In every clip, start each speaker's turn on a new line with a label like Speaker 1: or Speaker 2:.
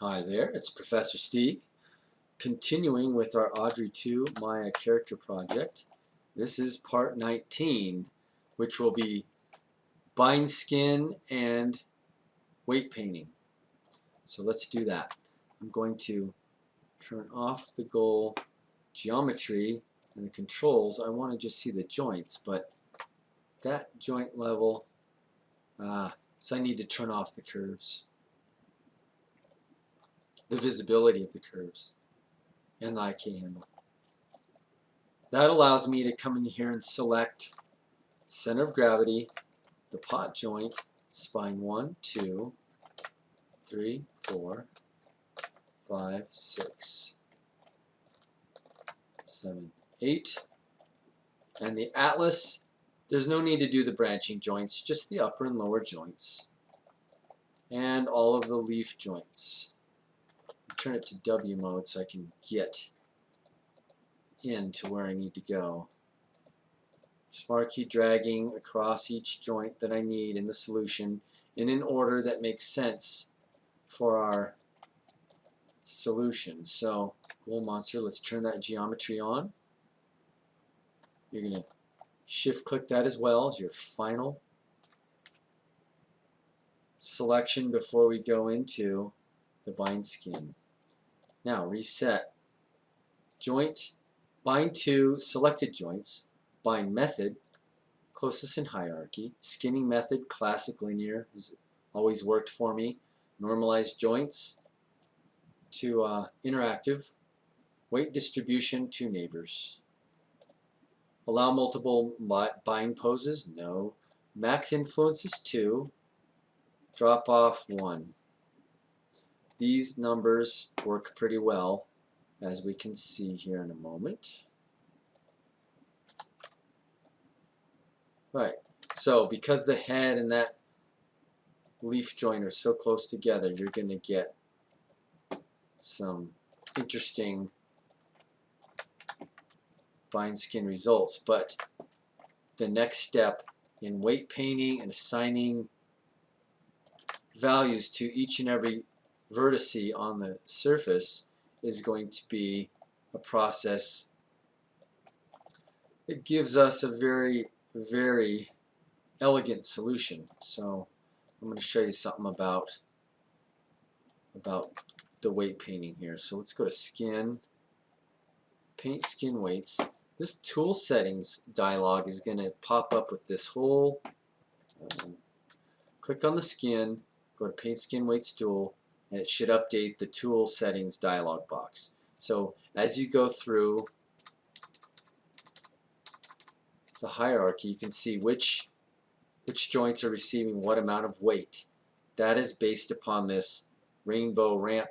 Speaker 1: Hi there, it's Professor Stig, continuing with our Audrey II Maya character project. This is part 19, which will be bind skin and weight painting. So let's do that. I'm going to turn off the goal geometry and the controls. I want to just see the joints, but that joint level, so I need to turn off the curves, the visibility of the curves, and the IK handle. That allows me to come in here and select center of gravity, the pot joint, spine 1, 2, 3, 4, 5, 6, 7, 8. And the atlas, there's no need to do the branching joints, just the upper and lower joints. And all of the leaf joints. Turn it to W mode so I can get into where I need to go. Just marquee dragging across each joint that I need in the solution in an order that makes sense for our solution. So, Goal Monster, let's turn that geometry on. You're going to shift click that as well as your final selection before we go into the bind skin. Now reset. Joint, bind to selected joints, bind method, closest in hierarchy, skinning method, classic linear, has always worked for me. Normalized joints to interactive, weight distribution to neighbors. Allow multiple bind poses, no. Max influences 2, drop off 1. These numbers work pretty well, as we can see here in a moment. Right, so because the head and that leaf joint are so close together, you're going to get some interesting bind skin results. But the next step in weight painting and assigning values to each and every vertice on the surface is going to be a process that gives us a very, very elegant solution. So I'm going to show you something about the weight painting here. So let's go to Skin, Paint Skin Weights. This tool settings dialog is going to pop up with this whole, click on the skin, go to Paint Skin Weights tool, and it should update the tool settings dialog box. So as you go through the hierarchy, you can see which joints are receiving what amount of weight. That is based upon this rainbow ramp,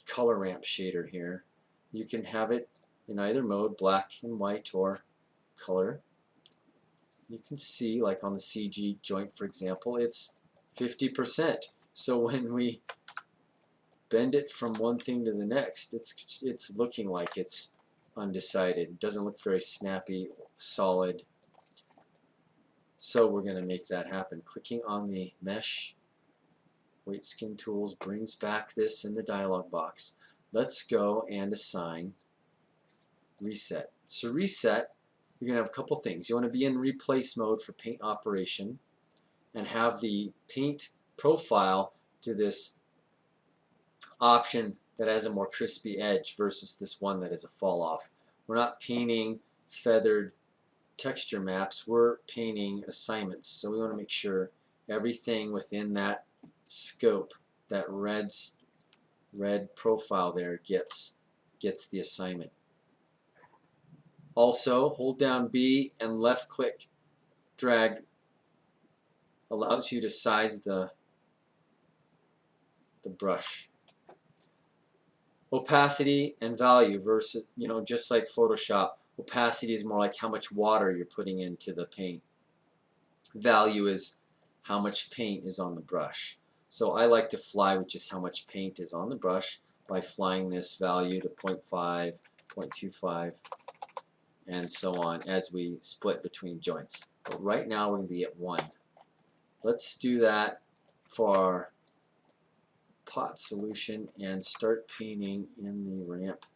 Speaker 1: color ramp shader here. You can have it in either mode, black and white or color. You can see, like on the CG joint for example, it's 50%. So when we bend it from one thing to the next, it's looking like it's undecided. It doesn't look very snappy, solid. So we're going to make that happen. Clicking on the mesh weight skin tools brings back this in the dialog box. Let's go and assign reset. So reset, you're going to have a couple things. You want to be in replace mode for paint operation and have the paint profile to this option that has a more crispy edge versus this one that is a fall off. We're not painting feathered texture maps, we're painting assignments. So we want to make sure everything within that scope, that red profile there gets the assignment. Also, hold down B and left click drag allows you to size the brush. Opacity and value versus, just like Photoshop, opacity is more like how much water you're putting into the paint. Value is how much paint is on the brush. So I like to fly with just how much paint is on the brush by flying this value to 0.5, 0.25, and so on as we split between joints. But right now we're going to be at 1. Let's do that for our pot solution and start painting in the ramp.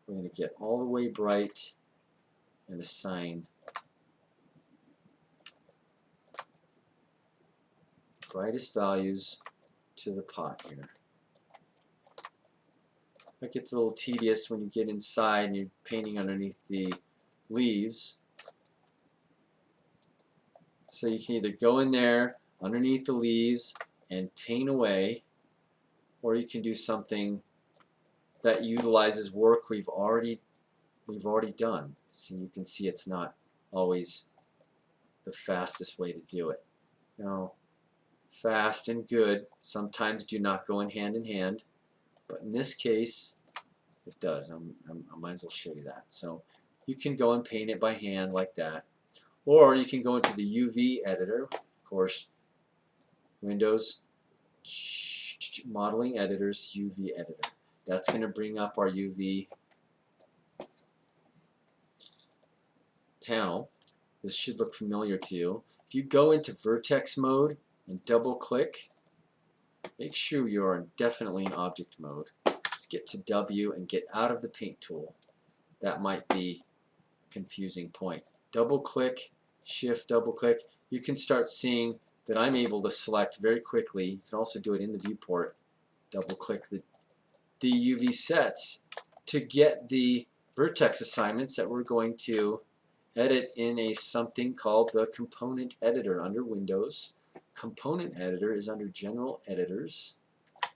Speaker 1: We're going to get all the way bright and assign brightest values to the pot here. It gets a little tedious when you get inside and you're painting underneath the leaves. So you can either go in there underneath the leaves and paint away, or you can do something that utilizes work we've already done. So you can see it's not always the fastest way to do it. Now, fast and good sometimes do not go in hand, but in this case it does. I might as well show you that. So you can go and paint it by hand like that, or you can go into the UV editor, of course, Windows, Modeling Editors, UV Editor. That's going to bring up our UV panel. This should look familiar to you. If you go into vertex mode and double click, make sure you are definitely in object mode. Let's get to W and get out of the paint tool. That might be a confusing point. Double click, shift double click. You can start seeing that I'm able to select very quickly. You can also do it in the viewport. Double click the UV sets to get the vertex assignments that we're going to edit in a something called the component editor under Windows. Component editor is under General Editors,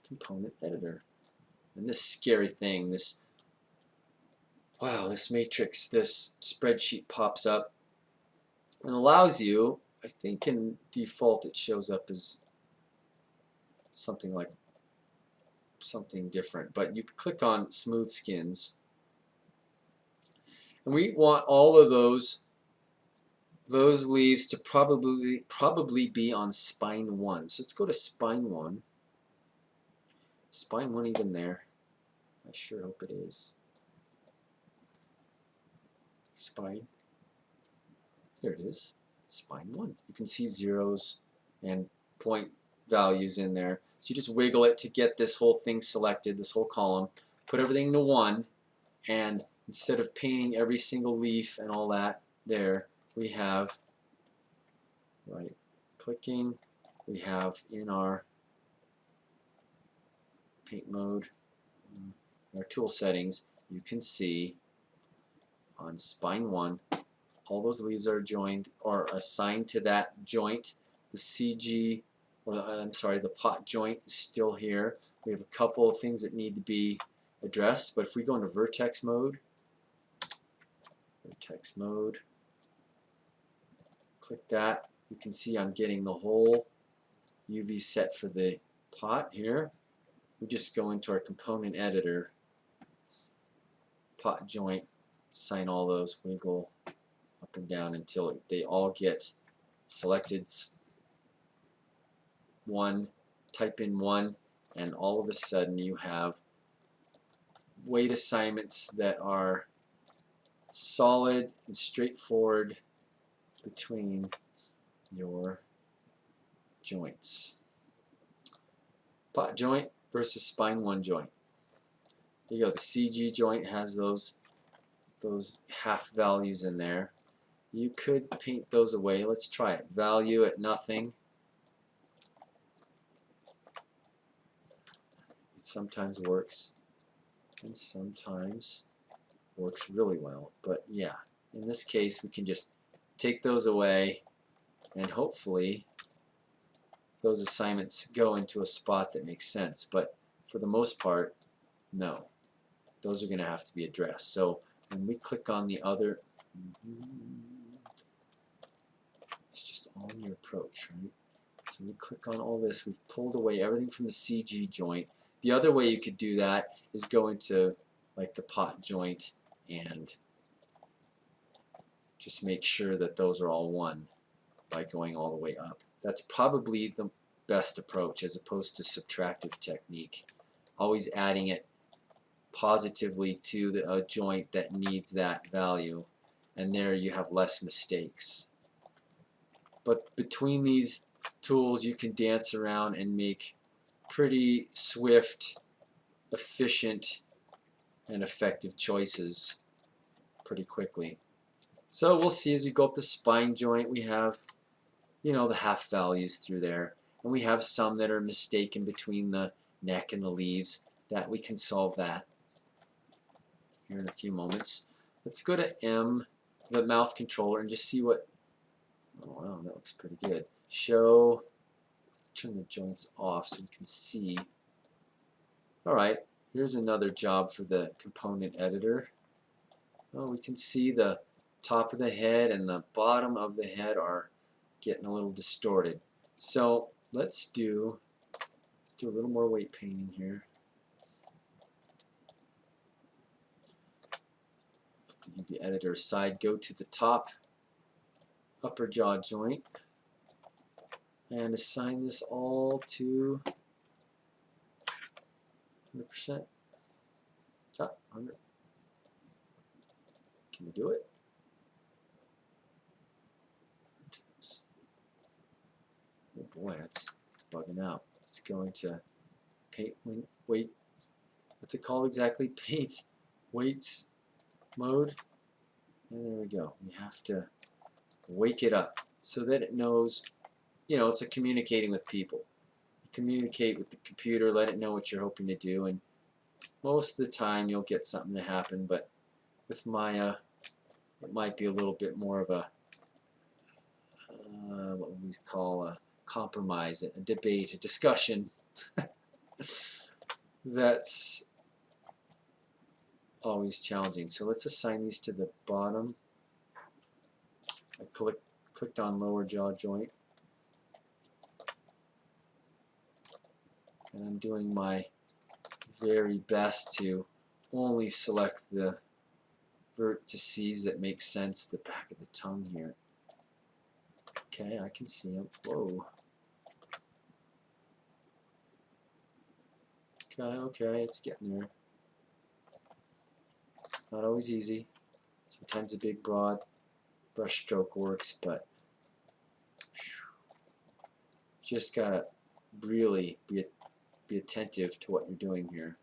Speaker 1: component editor. And this scary thing, this matrix, this spreadsheet pops up and allows you, I think in default it shows up as something like something different, but you click on smooth skins and we want all of those leaves to probably be on spine 1. So let's go to spine 1. Spine 1 even there? I sure hope it is. Spine. There it is. Spine 1. You can see zeros and point values in there. So you just wiggle it to get this whole thing selected, this whole column. Put everything to 1, and instead of painting every single leaf and all that there, we have right clicking, we have in our paint mode, our tool settings, you can see on spine 1 all those leaves are joined or assigned to that joint. The CG, or I'm sorry, the pot joint is still here. We have a couple of things that need to be addressed, but if we go into vertex mode, click that, you can see I'm getting the whole UV set for the pot here. We just go into our component editor, pot joint, assign all those, wiggle up and down until they all get selected. 1, type in 1, and all of a sudden you have weight assignments that are solid and straightforward between your joints. Pot joint versus spine 1 joint. There you go. The CG joint has those half values in there. You could paint those away. Let's try it. Value at nothing. It sometimes works and sometimes works really well. But yeah, in this case we can just take those away and hopefully those assignments go into a spot that makes sense. But for the most part, no. Those are going to have to be addressed. So when we click on the other, it's just all in your approach, right? So we click on all this. We've pulled away everything from the CG joint. The other way you could do that is go into like the pot joint and just make sure that those are all 1 by going all the way up. That's probably the best approach as opposed to subtractive technique. Always adding it positively to the joint that needs that value, and there you have less mistakes. But between these tools you can dance around and make pretty swift, efficient, and effective choices pretty quickly. So we'll see as we go up the spine joint, we have, you know, the half values through there. And we have some that are mistaken between the neck and the leaves, that we can solve that here in a few moments. Let's go to M, the mouth controller, and just see what, oh wow, that looks pretty good. Show, let's turn the joints off so we can see. Alright, here's another job for the component editor. Oh, we can see the top of the head and the bottom of the head are getting a little distorted. So let's do a little more weight painting here. Put the editor aside, go to the top upper jaw joint and assign this all to 100%. Top 100. Can we do it? Oh boy, that's bugging out. It's going to paint weight. What's it called exactly? Paint weights mode. And there we go. We have to wake it up so that it knows, you know, it's a communicating with people. You communicate with the computer, let it know what you're hoping to do, and most of the time you'll get something to happen, but with Maya it might be a little bit more of a what we call a compromise, a debate, a discussion that's always challenging. So let's assign these to the bottom. I clicked on lower jaw joint, and I'm doing my very best to only select the vertices that make sense, the back of the tongue here. Okay, I can see them. Whoa. Okay, it's getting there. Not always easy. Sometimes a big broad brush stroke works, but just gotta really be attentive to what you're doing here.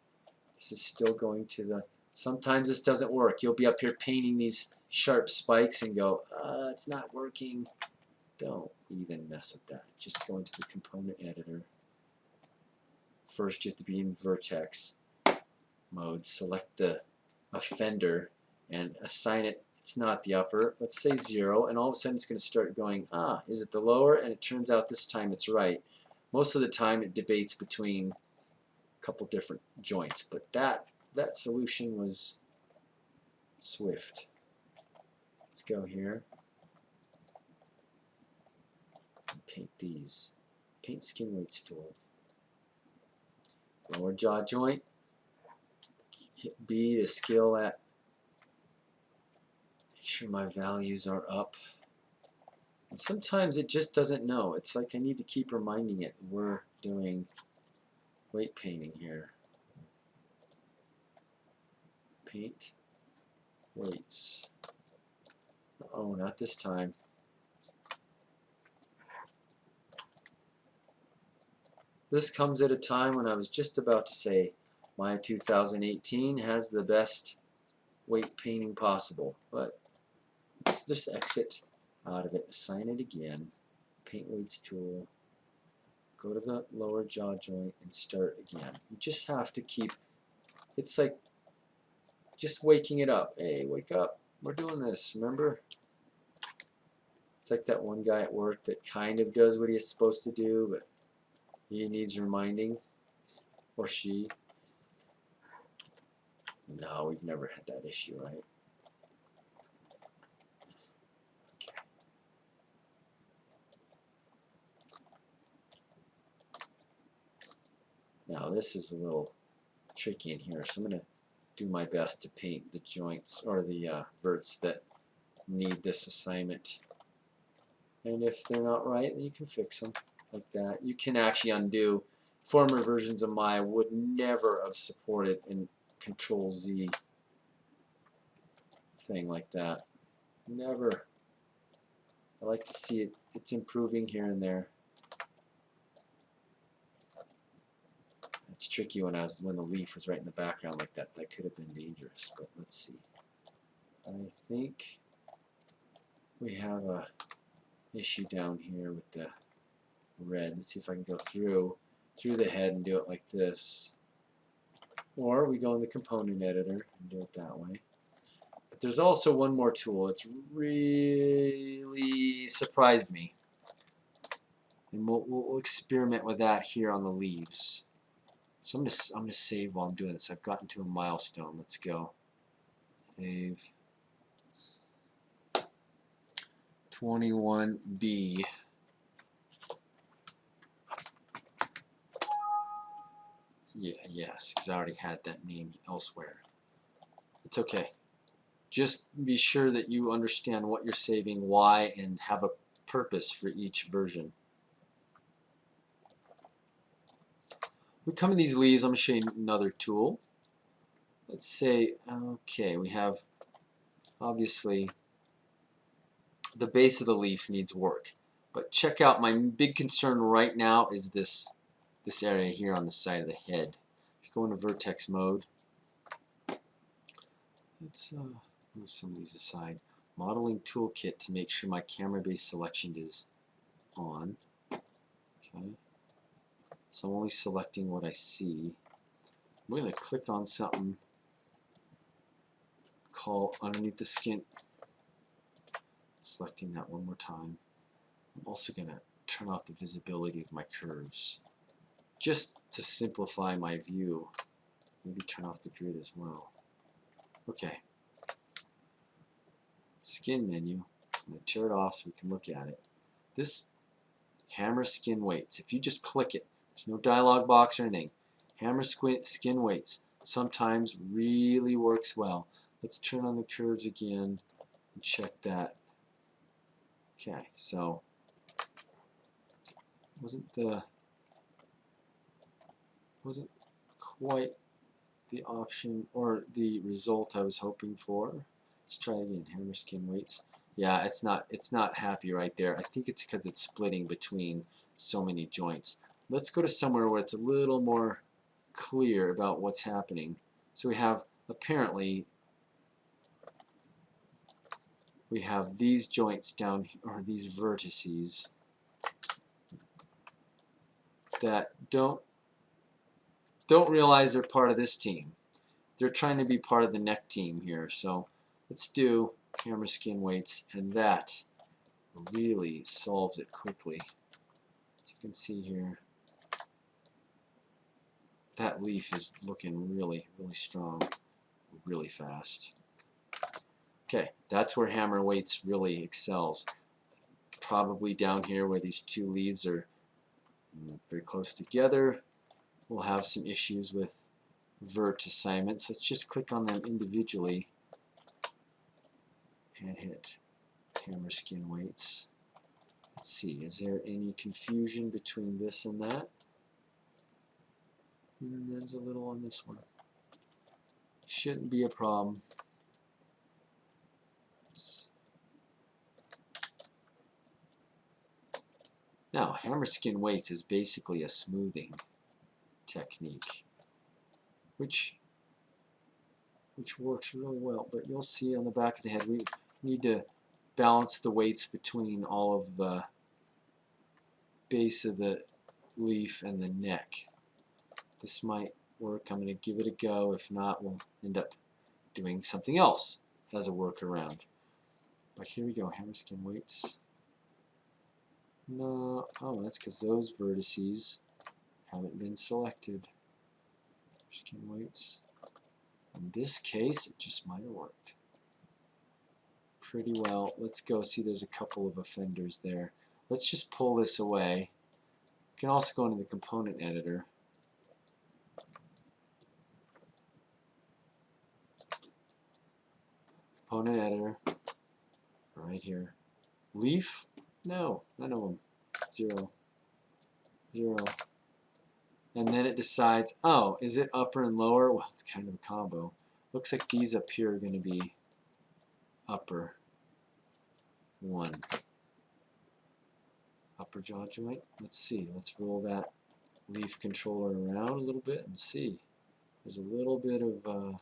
Speaker 1: This is still going to the, sometimes this doesn't work. You'll be up here painting these sharp spikes and go, it's not working. Don't even mess with that. Just go into the component editor. First you have to be in Vertex mode. Select the offender and assign it. It's not the upper. Let's say 0, and all of a sudden it's going to start going, is it the lower? And it turns out this time it's right. Most of the time it debates between a couple different joints, but that solution was swift. Let's go here and paint these. Paint skin weights tool. Lower jaw joint. Hit B to scale at. Make sure my values are up. And sometimes it just doesn't know. It's like I need to keep reminding it we're doing weight painting here. Paint weights. Oh, not this time. This comes at a time when I was just about to say my 2018 has the best weight painting possible, but let's just exit out of it, assign it again, paint weights tool, go to the lower jaw joint and start again. You just have to keep, it's like just waking it up. Hey, wake up, we're doing this, remember? It's like that one guy at work that kind of does what he's supposed to do, but he needs reminding, or she. No, we've never had that issue, right? Okay. Now this is a little tricky in here, so I'm going to do my best to paint the joints, or the verts that need this assignment. And if they're not right, then you can fix them like that. You can actually undo. Former versions of Maya would never have supported in Control-Z thing like that. Never. I like to see it's improving here and there. It's tricky when the leaf was right in the background like that. That could have been dangerous, but let's see. I think we have a issue down here with the red. Let's see if I can go through the head and do it like this. Or we go in the component editor and do it that way. But there's also one more tool. It's really surprised me. And we'll experiment with that here on the leaves. So I'm gonna save while I'm doing this. I've gotten to a milestone. Let's go. Save. 21B. Yeah, yes, because I already had that named elsewhere. It's okay. Just be sure that you understand what you're saving, why, and have a purpose for each version. We come to these leaves. I'm going to show you another tool. Let's say, okay, we have obviously the base of the leaf needs work. But check out, my big concern right now is this area here on the side of the head. If you go into vertex mode, let's move some of these aside. Modeling toolkit to make sure my camera base selection is on. Okay. So I'm only selecting what I see. I'm going to click on something called underneath the skin. Selecting that one more time. I'm also going to turn off the visibility of my curves just to simplify my view. Maybe turn off the grid as well. Okay. Skin menu. I'm going to tear it off so we can look at it. This hammer skin weights. If you just click it, there's no dialog box or anything. Hammer skin weights sometimes really works well. Let's turn on the curves again and check that. Okay, so wasn't quite the option or the result I was hoping for. Let's try again. Hammer skin weights. Yeah, it's not happy right there. I think it's because it's splitting between so many joints. Let's go to somewhere where it's a little more clear about what's happening. So we have apparently we have these joints down here, or these vertices that don't realize they're part of this team. They're trying to be part of the neck team here. So let's do hammer skin weights, and that really solves it quickly. As you can see here, that leaf is looking really, really strong, really fast. Okay, that's where hammer weights really excels. Probably down here where these two leaves are very close together, we'll have some issues with vert assignments. Let's just click on them individually and hit hammer skin weights. Let's see, is there any confusion between this and that? There's a little on this one. Shouldn't be a problem. Now, hammer skin weights is basically a smoothing technique, which works really well. But you'll see on the back of the head, we need to balance the weights between all of the base of the leaf and the neck. This might work. I'm going to give it a go. If not, we'll end up doing something else as a workaround. But here we go, hammer skin weights. No, oh, that's because those vertices haven't been selected. Skin weights. In this case, it just might have worked pretty well. Let's go see, there's a couple of offenders there. Let's just pull this away. You can also go into the component editor. Component editor, right here. Leaf? No, none of them. 0, 0. And then it decides, oh, is it upper and lower? Well, it's kind of a combo. Looks like these up here are going to be upper 1. Upper jaw joint. Let's see. Let's roll that leaf controller around a little bit and see. There's a little bit of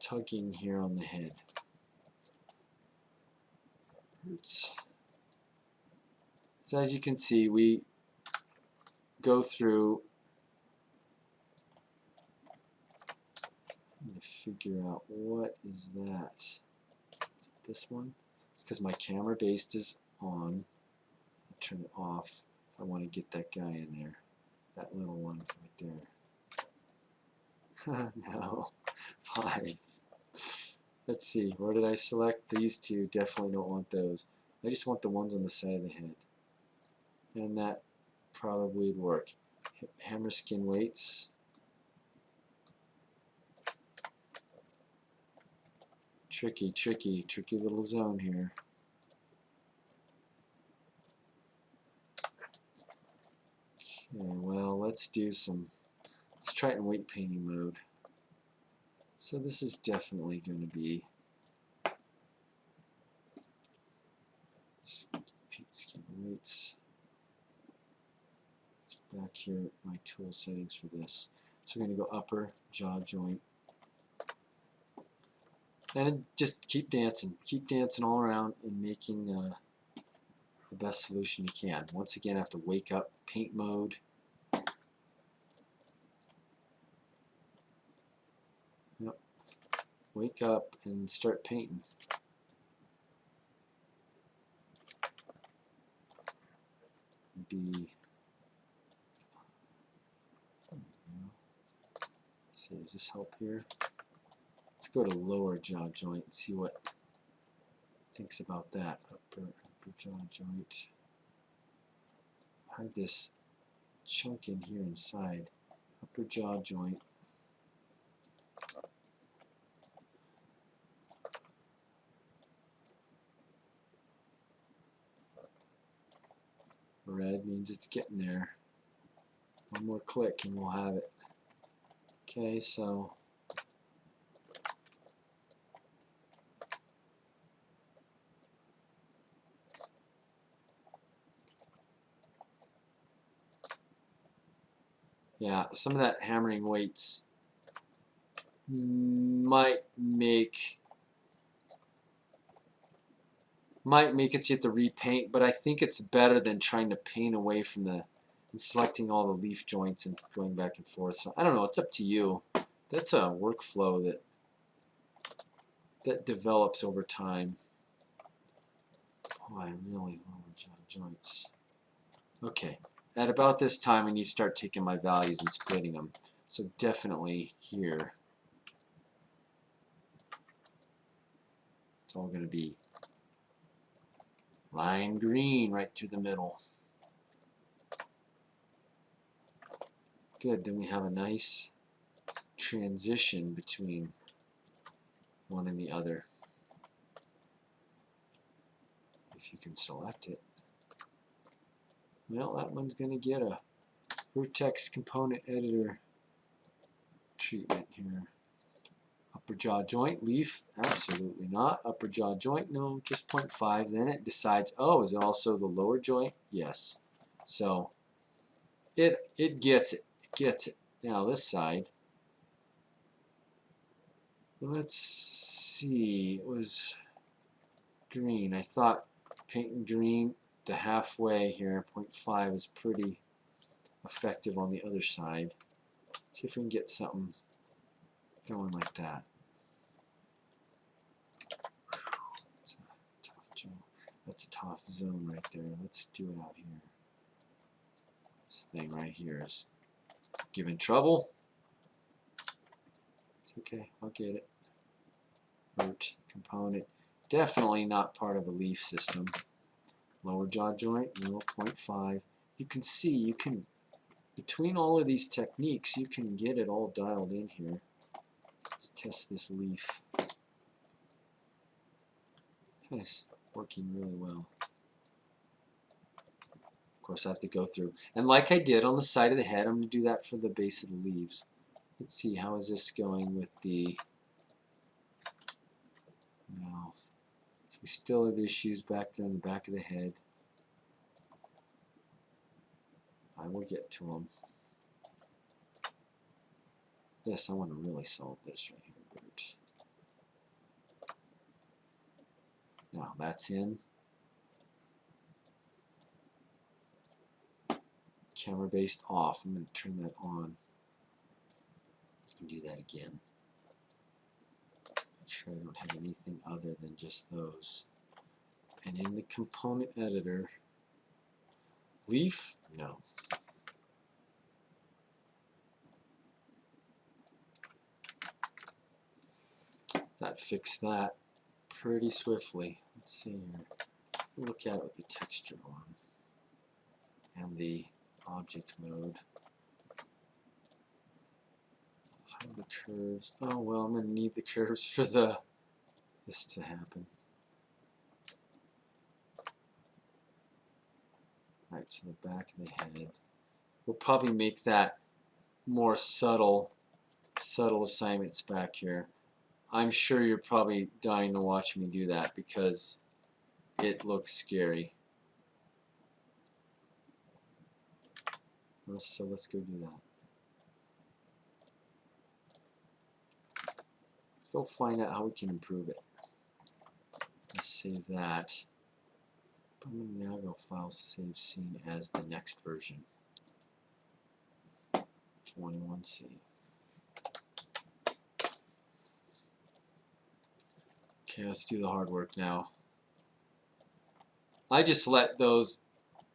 Speaker 1: tugging here on the head. Roots. So as you can see, we go through to figure out what is that. Is it this one? It's because my camera base is on. I'll turn it off if I want to get that guy in there. That little one right there. No. 5. Let's see. Where did I select? These two. Definitely don't want those. I just want the ones on the side of the head. And that probably would work. Hammer skin weights. Tricky little zone here. Okay, well, let's try it in weight painting mode. So this is definitely going to be skin weights. Let's back here my tool settings for this. So we're going to go upper jaw joint. And just keep dancing all around and making the best solution you can. Once again, I have to wake up paint mode. Yep. Wake up and start painting. See, does this help here? Let's go to lower jaw joint and see what it thinks about that. Upper jaw joint. I have this chunk in here inside. Upper jaw joint. Red means it's getting there. One more click and we'll have it. Okay, so yeah, some of that hammering weights might make it so you have to repaint, but I think it's better than trying to paint away from and selecting all the leaf joints and going back and forth. So I don't know, it's up to you. That's a workflow that develops over time. Oh, I really lower jaw joints. Okay, at about this time I need to start taking my values and splitting them. So definitely here, it's all going to be lime green right through the middle. Good, then we have a nice transition between one and the other. If you can select it. Well, that one's going to get a Vertex component editor treatment here. Upper jaw joint, leaf, absolutely not. Upper jaw joint, no, just 0.5. Then it decides, oh, is it also the lower joint? Yes. So it gets it. It gets it. Now this side, let's see, it was green. I thought painting green to halfway here, 0.5 is pretty effective on the other side. See if we can get something going like that. That's a tough zone right there. Let's do it out here. This thing right here is giving trouble. It's okay, I'll get it. Root component. Definitely not part of a leaf system. Lower jaw joint, 0.5. You can see, between all of these techniques, you can get it all dialed in here. Let's test this leaf. It's working really well. Of course, I have to go through. And like I did on the side of the head, I'm going to do that for the base of the leaves. Let's see, how is this going with the mouth? So we still have issues back there in the back of the head. I will get to them. This, I want to really solve this right here. Root. Now that's in. Camera based off. I'm going to turn that on. And do that again. Make sure I don't have anything other than just those. And in the component editor, leaf? No. That fixed that pretty swiftly. Let's see here. Look at it with the texture on and the object mode. Hide the curves. Oh well, I'm going to need the curves for this to happen. Alright, so the back of the head. We'll probably make that more subtle assignments back here. I'm sure you're probably dying to watch me do that because it looks scary. So let's go do that. Let's go find out how we can improve it. Let's save that. I'm going to now go File, Save Scene as the next version. 21C. Okay, let's do the hard work now. I just let those,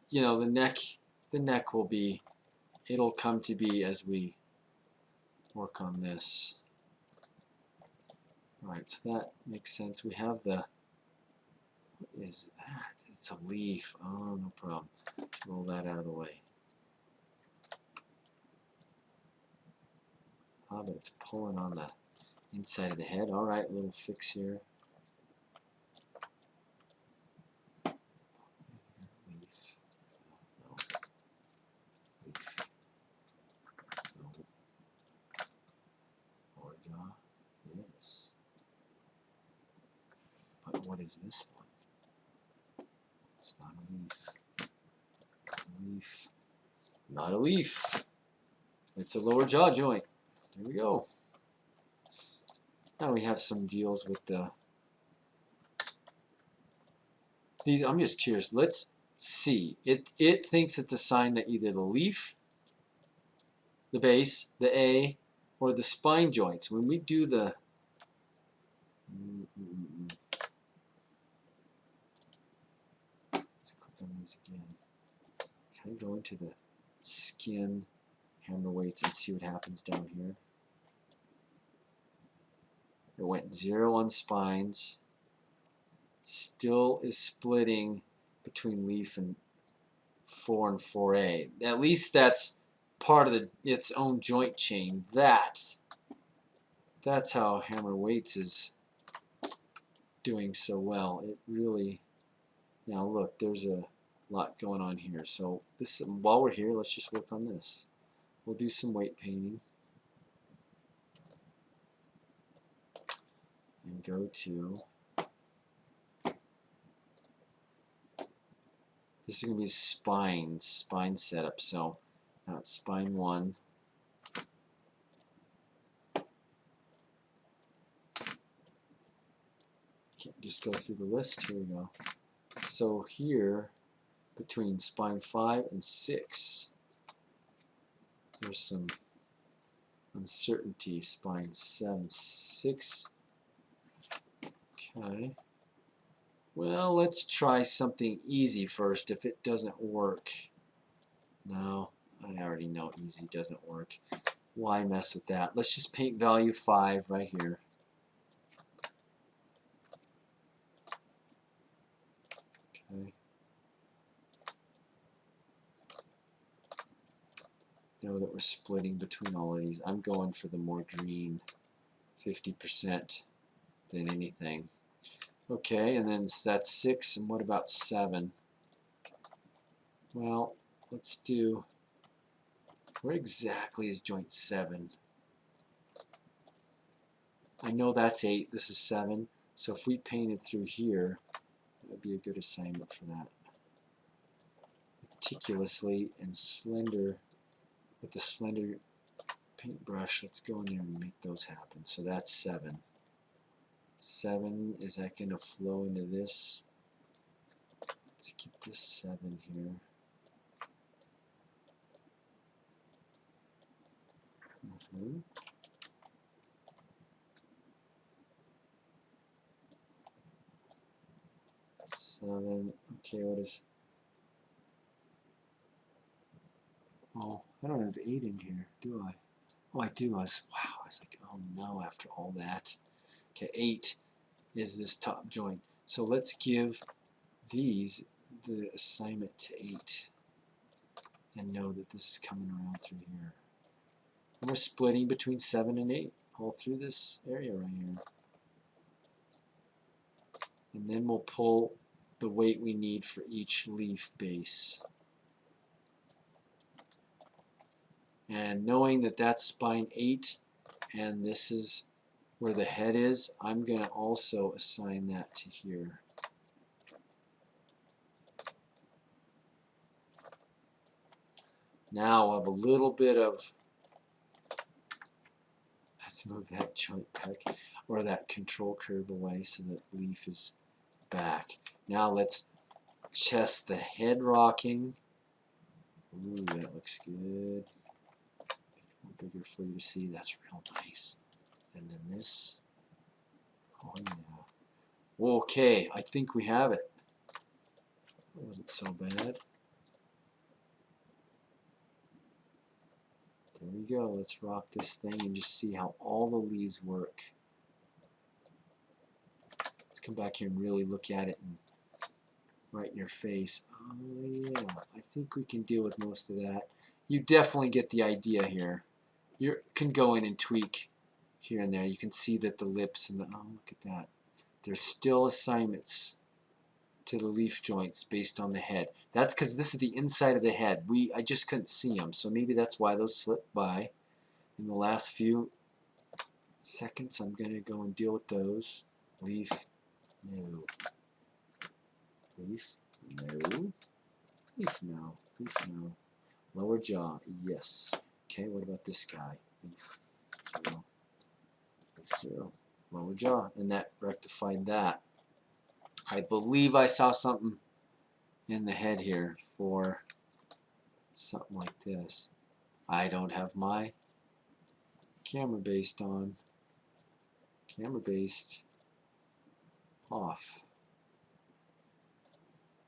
Speaker 1: you know, the neck will be, it'll come to be as we work on this. Alright, so that makes sense. We have the, what is that? It's a leaf. Oh, no problem. Roll that out of the way. Ah, but it's pulling on the inside of the head. Alright, a little fix here. Leaf. No. Leaf. No. Lower jaw. Yes. But what is this one? It's not a leaf. A leaf. Not a leaf. It's a lower jaw joint. There we go. Now we have some deals with these. I'm just curious. Let's see. It thinks it's assigned to either the leaf, the base, the A, or the spine joints. When we do the let's click on these again. Can I go into the skin, hammer weights, and see what happens down here? It went 0 on spines. Still is splitting between leaf and 4 and 4A. At least that's part of its own joint chain. That's how hammer weights is doing so well. It really, now look, there's a lot going on here. So this, while we're here, let's just work on this. We'll do some weight painting and go to, this is going to be spine setup. So now it's spine 1. Can't just go through the list. Here we go. So here, between spine 5 and 6, there's some uncertainty. Spine 7, 6. Okay. Well, let's try something easy first. If it doesn't work, no, I already know easy doesn't work. Why mess with that? Let's just paint value 5 right here. Okay. Know that we're splitting between all of these. I'm going for the more green, 50% than anything. Okay, and then that's 6, and what about 7? Well, let's do, where exactly is joint 7? I know that's 8, this is 7, so if we painted through here, that would be a good assignment for that. meticulously and slender with the slender paintbrush. Let's go in there and make those happen. So that's 7. 7, is that going to flow into this? Let's keep this 7 here. Mm-hmm. Seven. Okay, what is? Oh, I don't have 8 in here, do I? Oh, I do. Wow. I was like, oh no, after all that. Okay, 8 is this top joint. So let's give these the assignment to 8 and know that this is coming around through here. And we're splitting between 7 and 8 all through this area right here. And then we'll pull the weight we need for each leaf base. And knowing that that's spine 8 and this is where the head is, I'm going to also assign that to here. Now I'll have a little bit of, let's move that joint back, or that control curve away so that leaf is back. Now let's chest the head rocking. Ooh, that looks good. Make it a little bigger for you to see. That's real nice. And then this. Oh yeah. Okay, I think we have it. It wasn't so bad. There we go. Let's rock this thing and just see how all the leaves work. Let's come back here and really look at it and right in your face. Oh yeah, I think we can deal with most of that. You definitely get the idea here. You can go in and tweak here and there. You can see that the lips and the, oh look at that. There's still assignments to the leaf joints based on the head. That's because this is the inside of the head. I just couldn't see them, so maybe that's why those slipped by. In the last few seconds, I'm going to go and deal with those. Leaf, no. Leaf, no. Leaf, no. Leaf, no. Lower jaw, yes. Okay, what about this guy? Leaf, 0. Leaf, 0. Lower jaw, and that rectified that. I believe I saw something in the head here for something like this. I don't have my camera based on. Camera based off.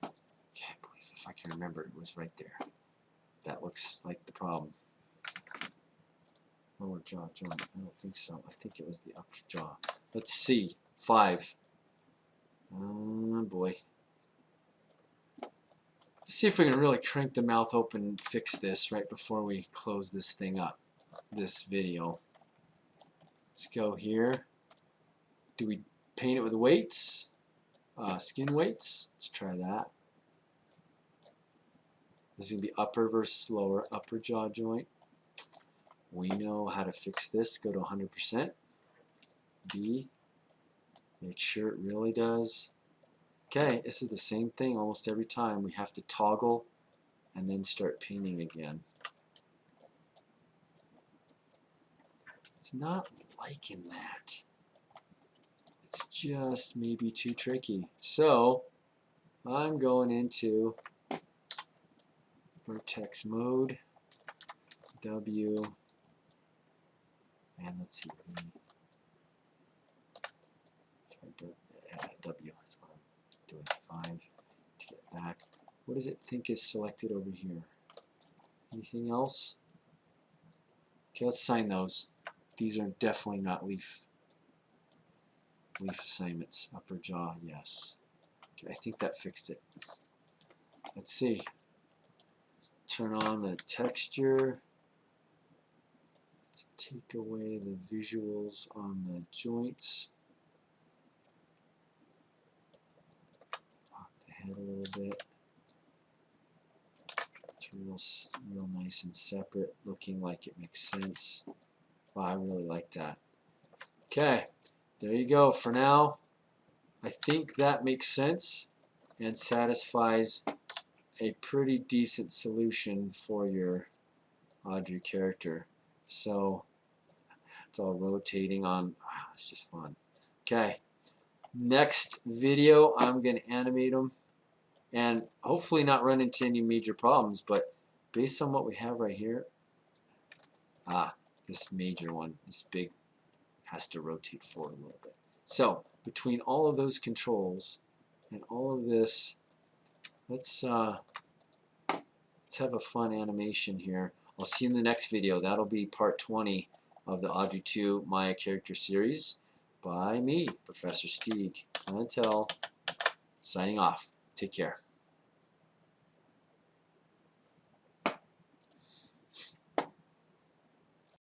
Speaker 1: Can't believe if I can remember it was right there. That looks like the problem. Lower jaw joint. I don't think so. I think it was the upper jaw. Let's see. 5. Oh boy. Let's see if we can really crank the mouth open and fix this right before we close this thing up, this video. Let's go here. Do we paint it with weights? Skin weights? Let's try that. This is going to be upper versus lower, upper jaw joint. We know how to fix this. Go to 100%. B. Make sure it really does. Okay, this is the same thing almost every time. We have to toggle and then start painting again. It's not liking that. It's just maybe too tricky. So I'm going into Vertex mode, W, and let's see, W is what I'm doing, 5 to get back. What does it think is selected over here? Anything else? Okay, let's sign those. These are definitely not leaf assignments. Upper jaw, yes. Okay, I think that fixed it. Let's see. Let's turn on the texture. Let's take away the visuals on the joints. Rock the head a little bit. It's real nice and separate, looking like it makes sense. Wow, I really like that. Okay, there you go. For now, I think that makes sense and satisfies a pretty decent solution for your Audrey character. So it's all rotating on. It's just fun. Okay, next video I'm going to animate them and hopefully not run into any major problems, but based on what we have right here, this major one, this big, has to rotate forward a little bit. So between all of those controls and all of this, let's have a fun animation here. I'll see you in the next video. That'll be part 20 of the Audrey II Maya character series by me, Professor Stig. Until signing off. Take care.